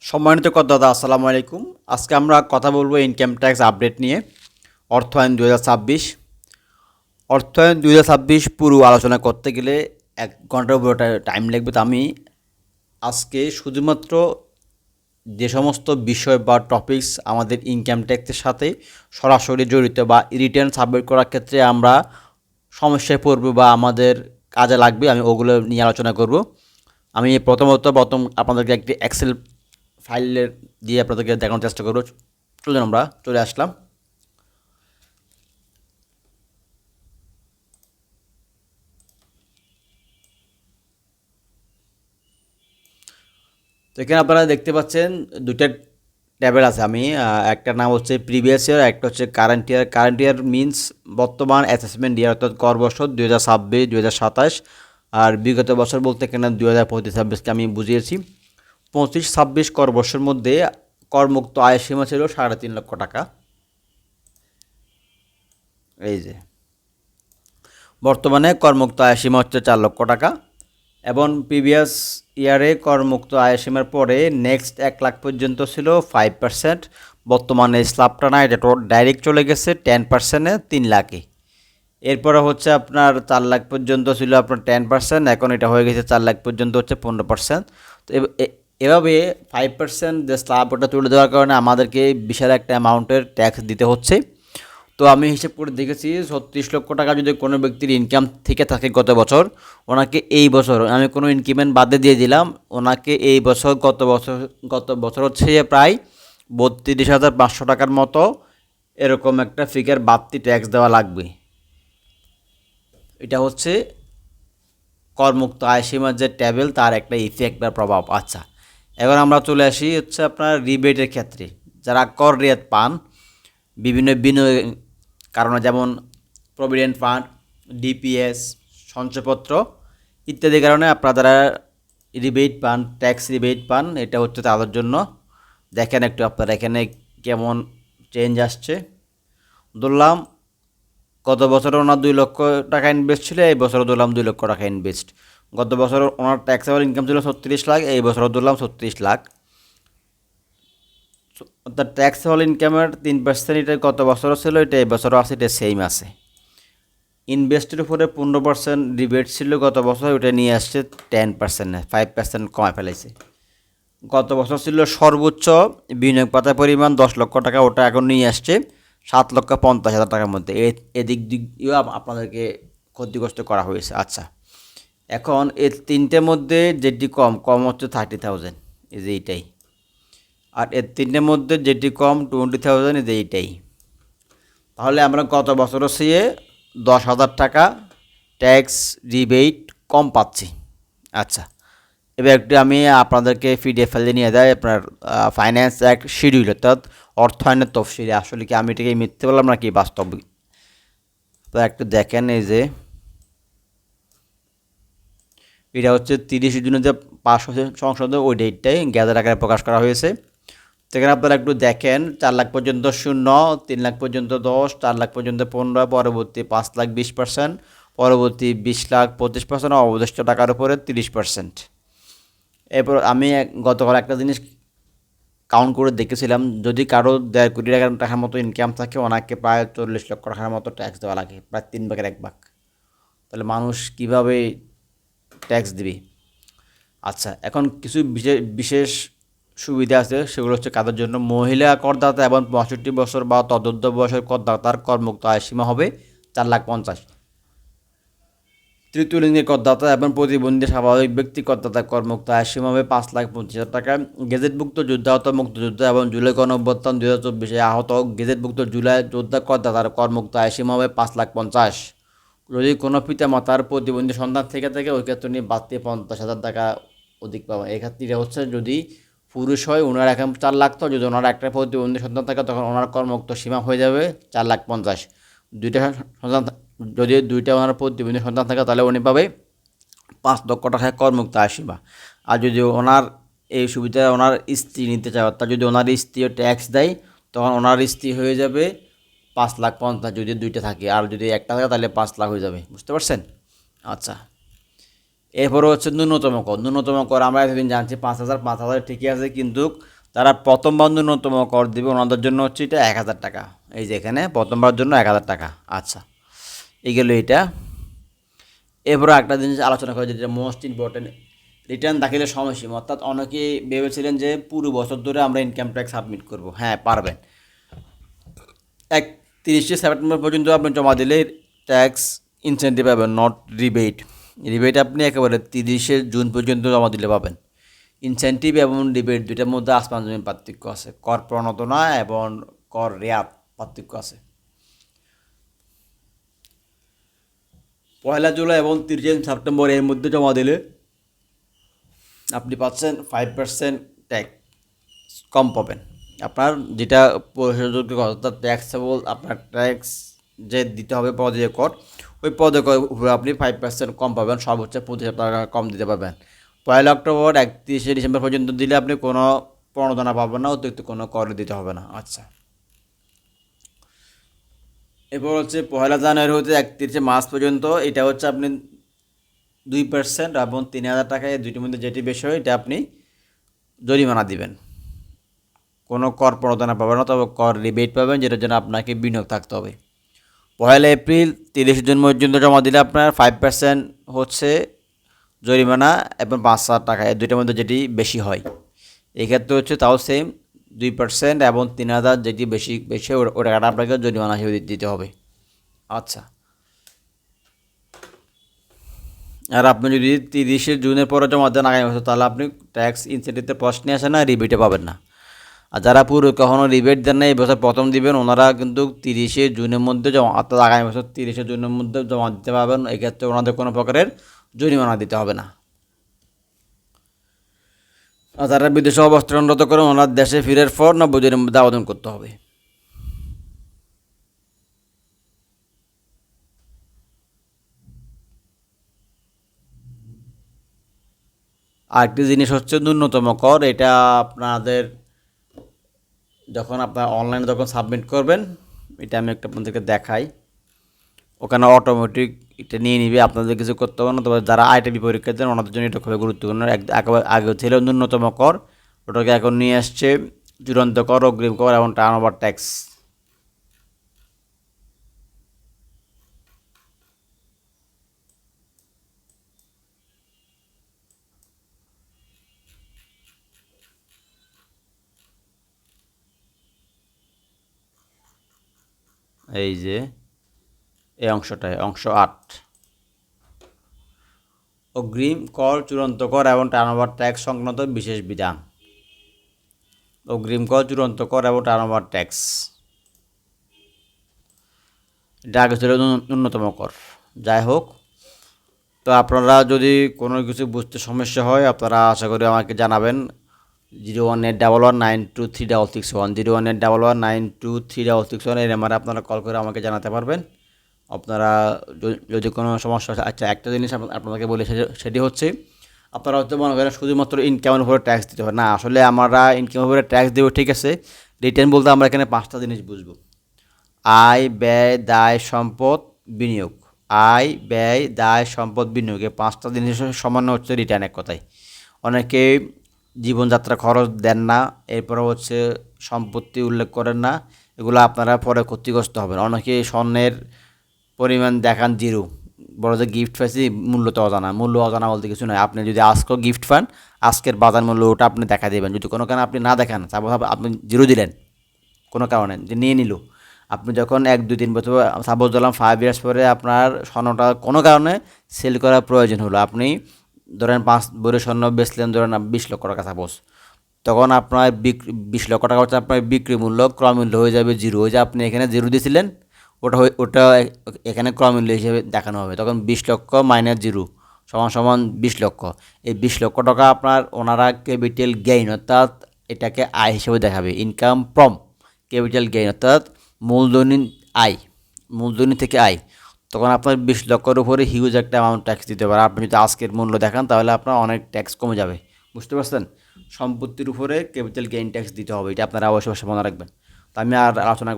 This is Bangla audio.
সম্মানিত করদাতা আসসালামু আলাইকুম। আজকে আমরা কথা বলবো ইনকাম ট্যাক্স আপডেট নিয়ে। অর্থায়ন 2026 অর্থায়ন 2026 পুরো আলোচনা করতে গেলে 1 ঘন্টার উপরে টাইম লাগবে। তো আমি আজকে শুধুমাত্র যে সমস্ত বিষয় বা টপিকস আমাদের ইনকাম ট্যাক্সের সাথে সরাসরি জড়িত বা রিটার্ন সাবমিট করার ক্ষেত্রে আমরা সমস্যায় পড়ব বা আমাদের কাজে লাগবে, আমি ওগুলো নিয়ে আলোচনা করব। আমি প্রথম আপনাদেরকে একটি এক্সেল ফাইলের দিয়ে আপনাদেরকে দেখানোর চেষ্টা করব। চলুন আমরা চলে আসলাম। তো এখানে আপনারা দেখতে পাচ্ছেন দুইটা ট্যাবেল আছে। আমি একটা নাম হচ্ছে প্রিভিয়াস ইয়ার, একটা হচ্ছে current year. Current year means বর্তমান অ্যাসেসমেন্ট ইয়ার, অর্থাৎ কর বছর 2026 2027। আর বিগত বছর বলতে এখানে 2025-26কে আমি বুঝিয়েছি। 25-26 কর বর্ষের মধ্যে করমুক্ত আয়ের সীমা ছিল 3.5 লক্ষ টাকা। এই যে বর্তমানে করমুক্ত আয়ের সীমা হচ্ছে 4 লক্ষ টাকা। এবং প্রিভিয়াস ইয়ারে করমুক্ত আয়ের সীমার পরে নেক্সট 1 লাখ পর্যন্ত ছিল 5%। বর্তমানে স্ল্যাবটা না, এটা ডাইরেক্ট চলে গেছে 10%-এ 3 লাখে। এরপরে হচ্ছে আপনার 4 লাখ পর্যন্ত ছিল আপনার 10%, এখন এটা হয়ে গেছে 4 লাখ পর্যন্ত হচ্ছে 15%। তো এভাবে 5% যে স্ল্যাব ওটা তুলে দেওয়ার কারণে আমাদেরকে বিশাল একটা অ্যামাউন্টের ট্যাক্স দিতে হচ্ছে। তো আমি হিসেব করে দেখেছি 36 লক্ষ টাকা যদি কোনো ব্যক্তির ইনকাম থেকে থাকে গত বছর, ওনাকে এই বছর আমি কোনো ইনক্রিমেন্ট বাদে দিয়ে দিলাম, ওনাকে এই বছর গত বছর হচ্ছে প্রায় 32,500 টাকার মতো এরকম একটা ফিগার বাড়তি ট্যাক্স দেওয়া লাগবে। এটা হচ্ছে করমুক্ত আয় সীমার যে ট্যাবেল, তার একটা ইফেক্ট বা প্রভাব। আচ্ছা, এবার আমরা চলে আসি হচ্ছে আপনার রিবেটের ক্ষেত্রে। যারা কর রিয়াত পান বিভিন্ন বিনিয়োগ কারণে, যেমন প্রভিডেন্ট ফান্ড, ডিপিএস, সঞ্চয়পত্র ইত্যাদি কারণে আপনারা রিবেট পান, ট্যাক্স রিবেট পান, এটা হচ্ছে তাদের জন্য। দেখেন একটু আপনারা এখানে কেমন চেঞ্জ আসছে। ধরলাম গত বছর ওনার 2 লক্ষ টাকা ইনভেস্ট ছিল, এই বছরও ধরলাম 2 লক্ষ টাকা ইনভেস্ট। গত বছর ওনার ট্যাক্সেবল ইনকাম ছিল 36 লাখ, এই বছরও ধরলাম 36 লাখ। অর্থাৎ ট্যাক্সেবল ইনকামের 3% এটা গত বছরও ছিল, এটা এই বছরও আছে, এটা সেম আছে। ইনভেস্টের উপরে 15% রিবেট ছিল গত বছর, ওটা নিয়ে আসছে 10%, 5% কমায় ফেলেছে। গত বছর ছিল সর্বোচ্চ বিনিয়োগ পাতার পরিমাণ 10 লক্ষ টাকা, ওটা এখন নিয়ে আসছে 7,50,000 টাকার মধ্যে। দিক দিয়েও আপনাদেরকে ক্ষতিগ্রস্ত করা হয়েছে। আচ্ছা, এখন এই তিনটের মধ্যে যেটি কম হচ্ছে 30,000, এই যে এইটাই। আর এর তিনটের মধ্যে যেটি কম 20,000, এই যে এইটাই। তাহলে আমরা গত বছরও সে 10,000 টাকা ট্যাক্স রিবেট কম পাচ্ছি। আচ্ছা, এবার একটু আমি আপনাদেরকে পিডিএফ ফাইলে নিয়ে যাই আপনার ফাইন্যান্স অ্যাক্ট শিডিউল, অর্থাৎ অর্থায়নের তফসিলে। আসলে কি আমি এটাকে মিথ্যে বললাম নাকি বাস্তব, তো একটু দেখেন। এই যে এটা হচ্ছে 30 জুনে যে পাস হয়েছে সংসদে, ওই ডেটটাই গ্যাজার আকারে প্রকাশ করা হয়েছে। সেখানে আপনারা একটু দেখেন, 4 লাখ পর্যন্ত 0, 3 লাখ পর্যন্ত 10, 4 লাখ পর্যন্ত 15, পরবর্তী 5 লাখ 20%, পরবর্তী 20 লাখ 25%, অবশিষ্ট টাকার উপরে 30%। এরপর আমি গতকাল একটা জিনিস কাউন্ট করে দেখেছিলাম, যদি কারো 1.5 কোটি টাকার মতো ইনকাম থাকে, ওনাকে প্রায় 40 লক্ষ টাকার মতো ট্যাক্স দেওয়া লাগে, প্রায় 3 ভাগের 1 ভাগ। তাহলে মানুষ কীভাবে ট্যাক্স দিবে? আচ্ছা, এখন কিছু বিশেষ সুবিধা আছে, সেগুলো হচ্ছে কাদের জন্য। মহিলা করদাতা এবং 65 বছর বা তদুর্ধ্ব বয়সের করদাতার করমুক্ত আয় সীমা হবে 4,50,000। তৃতীয় লিঙ্গের করদাতা এবং প্রতিবন্ধী স্বাভাবিক ব্যক্তি করদাতা করমুক্ত আয়ের সীমা হবে 5,25,000 টাকা। গেজেটভুক্ত যুদ্ধাহত মুক্তিযোদ্ধা এবং জুলাই গণঅভ্যুত্থান 2024-এ আহত গেজেটভুক্ত জুলাই যোদ্ধা করদাতার করমুক্ত আয়ের সীমা হবে 5,50,000। যদি কোনো পিতা মাতার প্রতিবন্ধী সন্তান থেকে থাকে, ওই ক্ষেত্রে উনি বাড়তি 50,000 টাকা অধিক পাবেন। এক্ষেত্রে হচ্ছে যদি পুরুষ হয় ওনার এখন 4 লাখ, তো যদি ওনার একটা প্রতিবন্ধী সন্তান থাকে তখন ওনার করমুক্ত সীমা হয়ে যাবে 4,50,000। দুইটা সন্তান, যদি দুইটা ওনার প্রতিবন্ধী সন্তান থাকে তাহলে উনি পাবে 5 লক্ষ টাকা করমুক্ত আয় সীমা। আর যদি ওনার এই সুবিধা ওনার স্ত্রী নিতে চায়, অর্থাৎ যদি ওনার স্ত্রীও ট্যাক্স দেয়, তখন ওনার স্ত্রী হয়ে যাবে 5,50,000 যদি দুইটা থাকে। আর যদি একটা থাকে তাহলে 5 লাখ হয়ে যাবে। বুঝতে পারছেন? আচ্ছা, এরপরে হচ্ছে ন্যূনতম কর। ন্যূনতম কর আমরা এতদিন জানছি 5,000 ঠিকই আছে, কিন্তু যারা প্রথমবার ন্যূনতম কর দিবে ওনাদের জন্য হচ্ছে এটা 1,000 টাকা। এই যে এখানে প্রথমবার জন্য 1,000 টাকা। আচ্ছা, এই গেল এটা। এরপরে একটা জিনিস আলোচনা করা যেটা মোস্ট ইম্পর্টেন্ট, রিটার্ন দাখিলের সময়সীমা। অর্থাৎ অনেকে ভেবেছিলেন যে পুরো বছর ধরে আমরা ইনকাম ট্যাক্স সাবমিট করব। হ্যাঁ, পারবেন। 31শে সেপ্টেম্বর পর্যন্ত আপনি জমা দিলে ট্যাক্স ইনসেন্টিভ পাবেন, নট রিবেট। রিবেট আপনি একেবারে 30শে জুন পর্যন্ত জমা দিলে পাবেন। ইনসেন্টিভ এবং রিবেট দুইটার মধ্যে আসমান জমিন পার্থক্য আছে। কর প্রণোদনা এবং কর রেয়াত পার্থক্য আছে। 1 জুলাই এবং 30 সেপ্টেম্বর এর মধ্যে জমা দিলে আপনি পাচ্ছেন 5% ট্যাক্স কম পাবেন। আপনার যেটা পরিশোধযোগ্য কর অর্থাৎ ট্যাক্সেবল আপনার ট্যাক্স যে দিতে হবে পদে কর, ওই পদে কর উপরে আপনি 5% কম পাবেন, সর্বোচ্চ 25,000 টাকা কম দিতে পারবেন। 1 অক্টোবর 31শে ডিসেম্বর পর্যন্ত দিলে আপনি কোনো প্রণোদনা পাবেন না, অতিরিক্ত কোনো কর দিতে হবে না। আচ্ছা, এরপর হচ্ছে 1 জানুয়ারি হতে 31শে মার্চ পর্যন্ত, এটা হচ্ছে আপনি 2% এবং 3,000 টাকা, এই দুইটির মধ্যে যেটি বেশি হয় এটা আপনি জরিমানা দিবেন। কোনো কর প্রণোদনা পাবেন না, তবে কর রিবেট পাবেন, যেটার জন্য আপনাকে বিনিয়োগ থাকতে হবে। 1 এপ্রিল 30 জুন পর্যন্ত জমা দিলে আপনার 5% হচ্ছে জরিমানা এবং 5,000 টাকা, এই দুইটার মধ্যে যেটি বেশি হয়। এক্ষেত্রে হচ্ছে তাও সেম 2% এবং 3,000 যেটি বেশি বেশি ওই টাকাটা আপনাকে জরিমানা হিসেবে দিতে হবে। আচ্ছা, আর আপনি যদি 30শে জুনের পরে জমা দেন আগামী বছর, তাহলে আপনি ট্যাক্স ইনসেন্টিভের প্রশ্নে আসে না, রিবেটে পাবেন না। আর যারা পুরো কখনো রিবেট দেন না, এই বছর প্রথম দিবেন, ওনারা কিন্তু 30শে জুনের মধ্যে জমা, অর্থাৎ আগামী বছর 30শে জুনের মধ্যে জমা দিতে পারবেন। এক্ষেত্রে ওনাদের কোনো প্রকারের জরিমানা দিতে হবে না। আর যারা বিদেশে অবস্থানরত করেন, ওনার দেশে ফিরার পর 90 দিনের মধ্যে আবেদন করতে হবে। আরেকটি জিনিস হচ্ছে ন্যূনতম কর। এটা আপনাদের যখন আপনার অনলাইনে যখন সাবমিট করবেন, এটা আমি একটা আপনাদেরকে দেখাই। ওখানে অটোমেটিক এটা নিয়ে নিবে, আপনাদের কিছু করতে হবে না। তবে যারা আইটিবি পরীক্ষা দেন ওনাদের জন্য এটা খুবই গুরুত্বপূর্ণ। একেবারে আগে ছিল ন্যূনতম কর, ওটাকে এখন নিয়ে আসছে চূড়ান্ত কর, অগ্রিম কর এবং টার্নওভার ট্যাক্স। এই যে এই অংশটায় অংশ 8, অগ্রিম কর, চূড়ান্ত কর এবং টার্নওভার ট্যাক্স সংক্রান্ত বিশেষ বিধান। অগ্রিম কর, চূড়ান্ত কর এবং টার্নওভার ট্যাক্স, এটা আগে ছিল ন্যূনতম কর। যাই হোক, তো আপনারা যদি কোনো কিছু বুঝতে সমস্যা হয়, আপনারা আশা করি আমাকে জানাবেন। 01811923661, 01811923661 এই নাম্বারে আপনারা কল করে আমাকে জানাতে পারবেন। আপনারা যদি কোনো সমস্যা হয়। আচ্ছা, একটা জিনিস আপনাদেরকে বলি, সেটি হচ্ছে আপনারা হয়তো মনে করেন শুধুমাত্র ইনকামের উপরে ট্যাক্স দিতে হবে না। আসলে আমরা ইনকামের উপরে ট্যাক্স দেবো, ঠিক আছে। রিটার্ন বলতে আমরা এখানে 5টা জিনিস বুঝবো: আয়, ব্যয়, দায়, সম্পদ, বিনিয়োগ। আয়, ব্যয়, দায়, সম্পদ, বিনিয়োগ, এই 5টা জিনিসের সমন্বয় হচ্ছে রিটার্ন। এক কথায়, অনেকে জীবনযাত্রা খরচ দেন না, এরপরে হচ্ছে সম্পত্তি উল্লেখ করেন না, এগুলো আপনারা পরে ক্ষতিগ্রস্ত হবেন। অনেকে স্বর্ণের পরিমাণ দেখান জিরো, বড় যে গিফট পাইছি মূল্য তো অজানা। মূল্য অজানা বলতে কিছু নয়। আপনি যদি আজকেও গিফট পান, আজকের বাজার মূল্য ওটা আপনি দেখা দেবেন। যদি কোনো কারণে আপনি না দেখান, তারপর আপনি জিরো দিলেন কোনো কারণে, যে নিয়ে নিল, আপনি যখন 1, 2, 3 বছর, সাপোজ ধরলাম 5 ইয়ার্স পরে আপনার স্বর্ণটা কোনো কারণে সেল করার প্রয়োজন হলো, আপনি ধরেন 5 ভরি স্বর্ণ বেচলেন, ধরেন 20 লক্ষ টাকা সাপোজ, তখন আপনার 20 লক্ষ টাকা হচ্ছে আপনার বিক্রি মূল্য, ক্রয় মূল্য হয়ে যাবে জিরো। ওই যে আপনি এখানে জিরো দিয়েছিলেন, ওটা এখানে ক্রয় মূল্য হিসেবে দেখানো হবে। তখন 20 লক্ষ মাইনাস জিরো সমান সমান 20 লক্ষ। এই 20 লক্ষ টাকা আপনার ওনারা ক্যাপিটাল গেইন, অর্থাৎ এটাকে আয় হিসেবে দেখাবে। ইনকাম ফ্রম ক্যাপিটাল গেইন, অর্থাৎ মূলধনী আয়, মূলধনী থেকে আয়। তখন আপনার 20 লক্ষের উপরে হিউজ একটা অ্যামাউন্ট ট্যাক্স দিতে পারে। আপনি যদি আজকের মূল্য দেখান, তাহলে আপনার অনেক ট্যাক্স কমে যাবে। বুঝতে পারছেন? সম্পত্তির উপরে ক্যাপিটাল গেইন ট্যাক্স দিতে হবে, এটা আপনারা অবশ্যই মনে রাখবেন। তো আমি আর আলোচনা